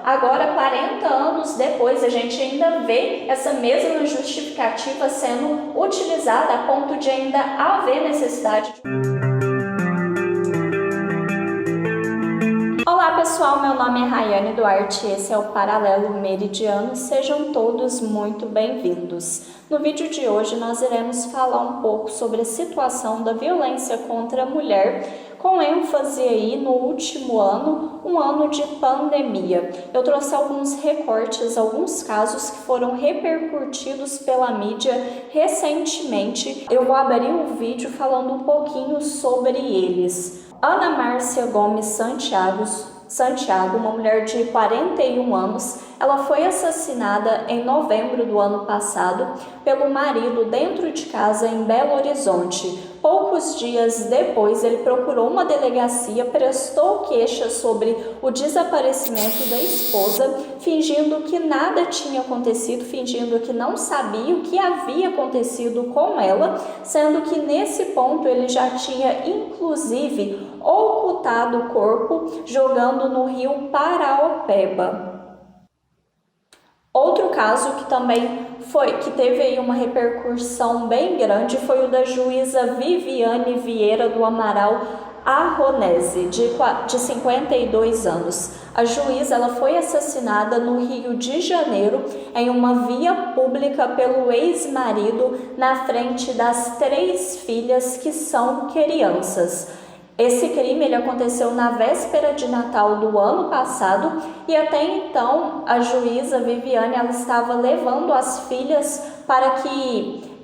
Agora, 40 anos depois, a gente ainda vê essa mesma justificativa sendo utilizada a ponto de ainda haver necessidade de... Olá pessoal, meu nome é Rayane Duarte e esse é o Paralelo Meridiano. Sejam todos muito bem-vindos. No vídeo de hoje nós iremos falar um pouco sobre a situação da violência contra a mulher, com ênfase aí no último ano, um ano de pandemia. Eu trouxe alguns recortes, alguns casos que foram repercutidos pela mídia recentemente. Eu vou abrir o vídeo falando um pouquinho sobre eles. Ana Márcia Gomes Santiago, uma mulher de 41 anos, ela foi assassinada em novembro do ano passado pelo marido dentro de casa em Belo Horizonte. Poucos dias depois, ele procurou uma delegacia, prestou queixa sobre o desaparecimento da esposa, fingindo que nada tinha acontecido, fingindo que não sabia o que havia acontecido com ela, sendo que nesse ponto ele já tinha inclusive ocultado o corpo jogando no rio Paraopeba. Outro caso que também teve aí uma repercussão bem grande foi o da juíza Viviane Vieira do Amaral Arronese, de 52 anos. A juíza ela foi assassinada no Rio de Janeiro em uma via pública pelo ex-marido na frente das 3 filhas que são crianças. Esse crime ele aconteceu na véspera de Natal do ano passado e até então a juíza Viviane ela estava levando as filhas para que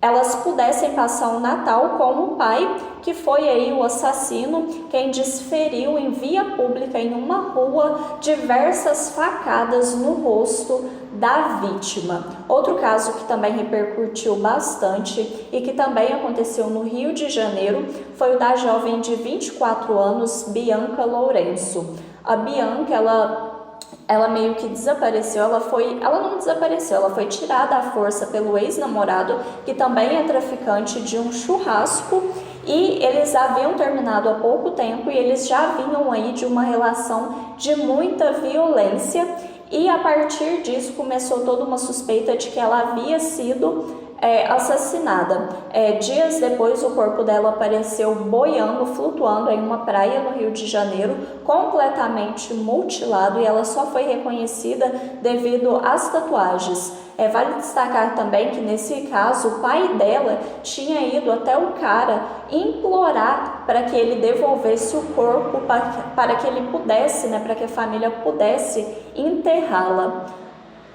elas pudessem passar o Natal com o pai, que foi aí o assassino, quem desferiu em via pública em uma rua diversas facadas no rosto da vítima. Outro caso que também repercutiu bastante e que também aconteceu no Rio de Janeiro foi o da jovem de 24 anos, Bianca Lourenço. A Bianca, ela meio que desapareceu, ela não desapareceu, ela foi tirada à força pelo ex-namorado, que também é traficante de um churrasco, e eles haviam terminado há pouco tempo e eles já vinham aí de uma relação de muita violência, e a partir disso começou toda uma suspeita de que ela havia sido assassinada. Dias depois o corpo dela apareceu boiando, flutuando em uma praia no Rio de Janeiro, completamente mutilado, e ela só foi reconhecida devido às tatuagens. Vale destacar também que nesse caso o pai dela tinha ido até o cara implorar para que ele devolvesse o corpo para que ele pudesse, para que a família pudesse enterrá-la.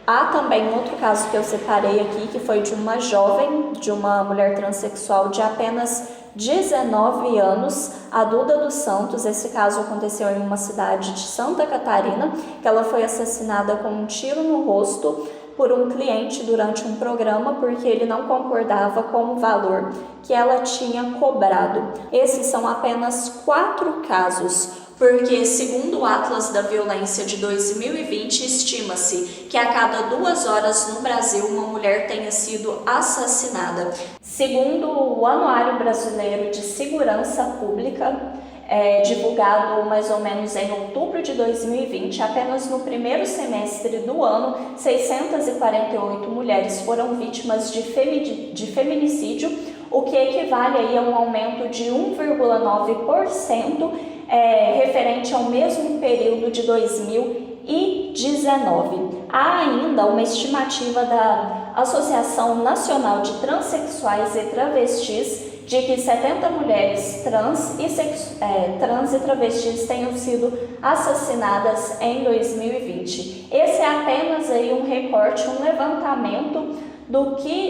Há também outro caso que eu separei aqui, que foi de uma jovem, de uma mulher transexual de apenas 19 anos, a Duda dos Santos. Esse caso aconteceu em uma cidade de Santa Catarina, que ela foi assassinada com um tiro no rosto por um cliente durante um programa, porque ele não concordava com o valor que ela tinha cobrado. Esses são apenas 4 casos, porque, segundo o Atlas da Violência de 2020, estima-se que a cada 2 horas no Brasil uma mulher tenha sido assassinada. Segundo o Anuário Brasileiro de Segurança Pública, divulgado mais ou menos em outubro de 2020, apenas no primeiro semestre do ano, 648 mulheres foram vítimas de feminicídio, o que equivale aí a um aumento de 1,9%, referente ao mesmo período de 2019. Há ainda uma estimativa da Associação Nacional de Transsexuais e Travestis de que 70 mulheres trans e travestis tenham sido assassinadas em 2020. Esse é apenas aí um recorte, um levantamento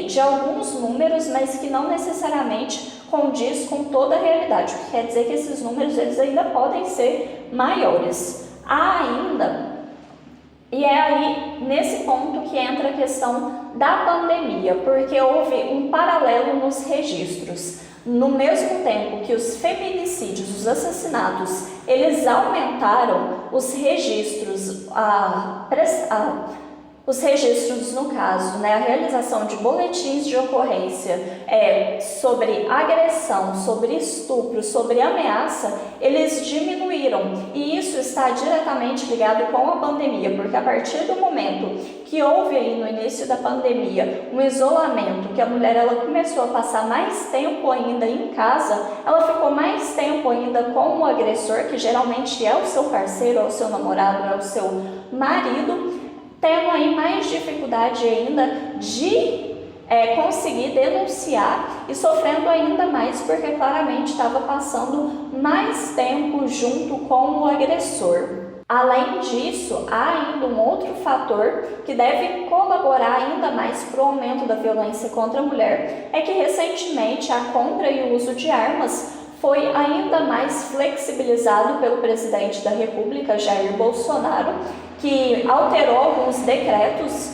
de alguns números, mas que não necessariamente condiz com toda a realidade, o que quer dizer que esses números eles ainda podem ser maiores. Há ainda, e é aí nesse ponto que entra a questão da pandemia, porque houve um paralelo nos registros. No mesmo tempo que os feminicídios, os assassinatos, eles aumentaram, os registros, Os registros, no caso, né, a realização de boletins de ocorrência sobre agressão, sobre estupro, sobre ameaça, eles diminuíram. E isso está diretamente ligado com a pandemia, porque a partir do momento que houve aí no início da pandemia um isolamento, que a mulher ela começou a passar mais tempo ainda em casa, ela ficou mais tempo ainda com o agressor, que geralmente é o seu parceiro, é o seu namorado, é o seu marido, tendo aí mais dificuldade ainda de conseguir denunciar e sofrendo ainda mais porque claramente estava passando mais tempo junto com o agressor. Além disso, há ainda um outro fator que deve colaborar ainda mais para o aumento da violência contra a mulher, é que recentemente a compra e o uso de armas foi ainda mais flexibilizado pelo presidente da República, Jair Bolsonaro, que alterou alguns decretos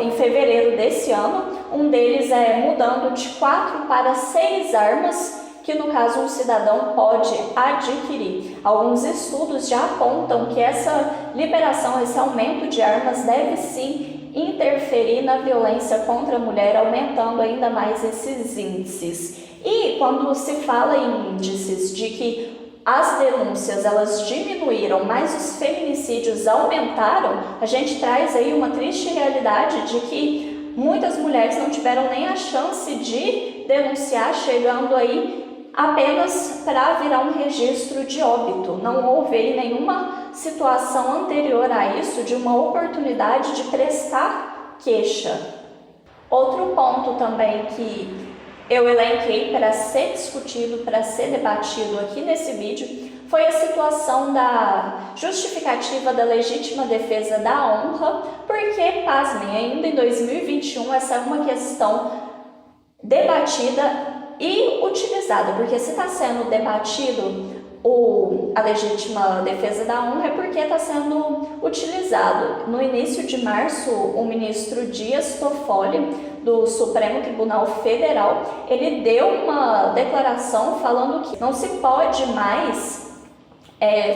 em fevereiro desse ano. Um deles é mudando de 4 para 6 armas, que no caso um cidadão pode adquirir. Alguns estudos já apontam que essa liberação, esse aumento de armas deve sim interferir na violência contra a mulher, aumentando ainda mais esses índices. E quando se fala em índices de que as denúncias elas diminuíram, mas os feminicídios aumentaram, a gente traz aí uma triste realidade de que muitas mulheres não tiveram nem a chance de denunciar, chegando aí apenas para virar um registro de óbito. Não houve aí nenhuma situação anterior a isso de uma oportunidade de prestar queixa. Outro ponto também que eu elenquei para ser discutido, para ser debatido aqui nesse vídeo, foi a situação da justificativa da legítima defesa da honra, porque, pasmem, ainda em 2021 essa é uma questão debatida e utilizada, porque se está sendo debatido a legítima defesa da honra é porque está sendo utilizado. No início de março, o ministro Dias Toffoli, do Supremo Tribunal Federal, ele deu uma declaração falando que não se pode mais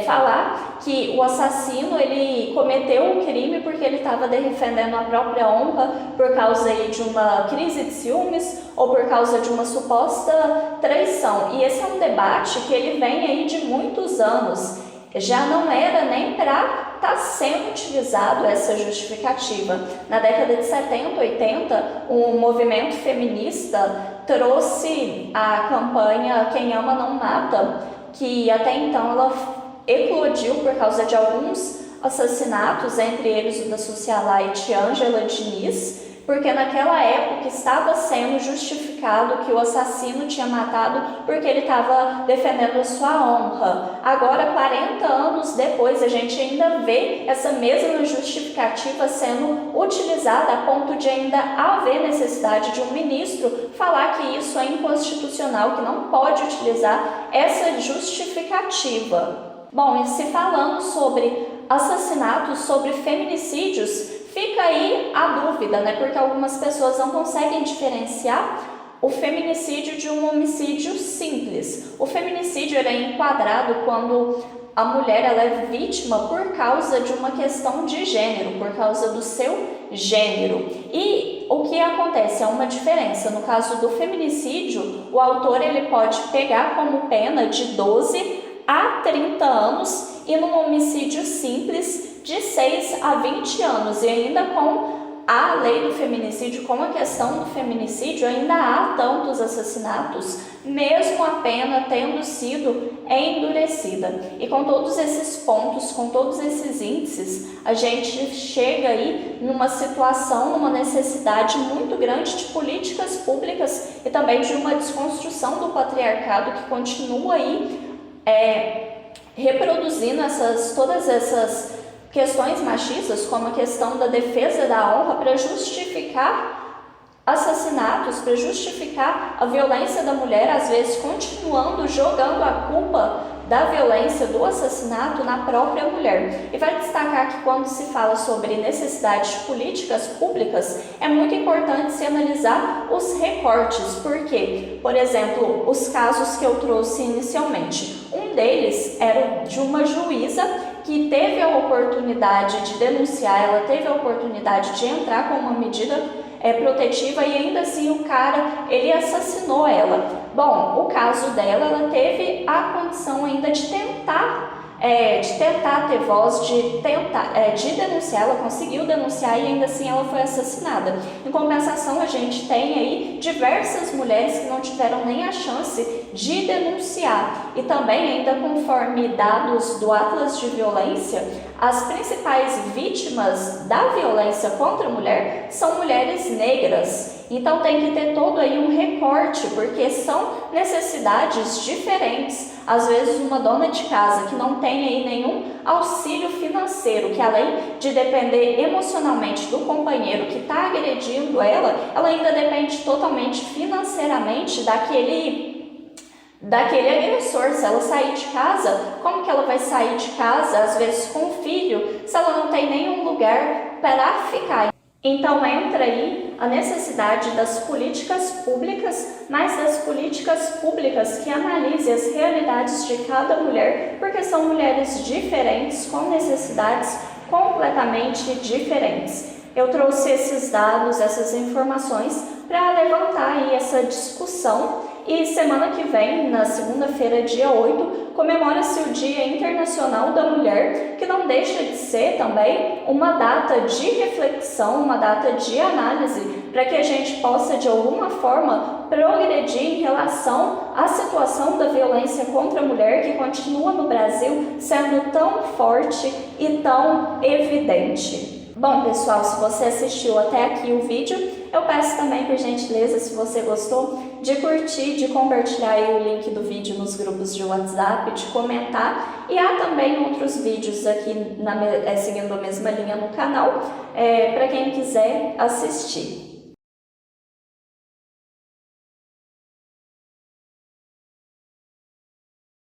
falar que o assassino ele cometeu o crime porque ele estava defendendo a própria honra por causa aí de uma crise de ciúmes ou por causa de uma suposta traição. E esse é um debate que ele vem aí de muitos anos. Já não era nem para estar sendo utilizado essa justificativa. Na década de 70, 80, o movimento feminista trouxe a campanha Quem Ama Não Mata, que até então ela eclodiu por causa de alguns assassinatos, entre eles o da socialite Ângela Diniz, porque naquela época estava sendo justificado que o assassino tinha matado porque ele estava defendendo a sua honra. Agora, 40 anos depois, a gente ainda vê essa mesma justificativa sendo utilizada a ponto de ainda haver necessidade de um ministro falar que isso é inconstitucional, que não pode utilizar essa justificativa. Bom, e se falando sobre assassinatos, sobre feminicídios, fica aí a dúvida, né? Porque algumas pessoas não conseguem diferenciar o feminicídio de um homicídio simples. O feminicídio ele é enquadrado quando a mulher ela é vítima por causa de uma questão de gênero, por causa do seu gênero. E o que acontece? É uma diferença. No caso do feminicídio, o autor ele pode pegar como pena de 12 a 30 anos e no homicídio simples de 6 a 20 anos. E ainda com a lei do feminicídio, com a questão do feminicídio, ainda há tantos assassinatos, mesmo a pena tendo sido endurecida. E com todos esses pontos, com todos esses índices, a gente chega aí numa situação, numa necessidade muito grande de políticas públicas e também de uma desconstrução do patriarcado que continua aí reproduzindo todas essas questões machistas, como a questão da defesa da honra para justificar assassinatos, para justificar a violência da mulher, às vezes continuando jogando a culpa da violência, do assassinato na própria mulher. E vai destacar que quando se fala sobre necessidade de políticas públicas, é muito importante se analisar os recortes, porque, por exemplo, os casos que eu trouxe inicialmente, um deles era de uma juíza que teve a oportunidade de denunciar, ela teve a oportunidade de entrar com uma medida protetiva e ainda assim o cara, ele assassinou ela. Bom, o caso dela, ela teve a condição ainda de tentar ter voz, de denunciar, ela conseguiu denunciar e ainda assim ela foi assassinada. Em compensação, a gente tem aí diversas mulheres que não tiveram nem a chance de denunciar. E também, ainda conforme dados do Atlas de Violência, as principais vítimas da violência contra a mulher são mulheres negras. Então tem que ter todo aí um recorte, porque são necessidades diferentes. Às vezes uma dona de casa que não tem aí nenhum auxílio financeiro, que além de depender emocionalmente do companheiro que está agredindo ela ainda depende totalmente financeiramente daquele agressor. Se ela sair de casa, como que ela vai sair de casa, às vezes com o filho, se ela não tem nenhum lugar para ficar? Então entra aí a necessidade das políticas públicas, mas das políticas públicas que analisem as realidades de cada mulher, porque são mulheres diferentes, com necessidades completamente diferentes. Eu trouxe esses dados, essas informações, para levantar aí essa discussão. E semana que vem, na segunda-feira, dia 8, comemora-se o Dia Internacional da Mulher, que não deixa de ser também uma data de reflexão, uma data de análise, para que a gente possa, de alguma forma, progredir em relação à situação da violência contra a mulher, que continua no Brasil sendo tão forte e tão evidente. Bom, pessoal, se você assistiu até aqui o vídeo, eu peço também, por gentileza, se você gostou, de curtir, de compartilhar aí o link do vídeo nos grupos de WhatsApp, de comentar. E há também outros vídeos aqui seguindo a mesma linha no canal, para quem quiser assistir.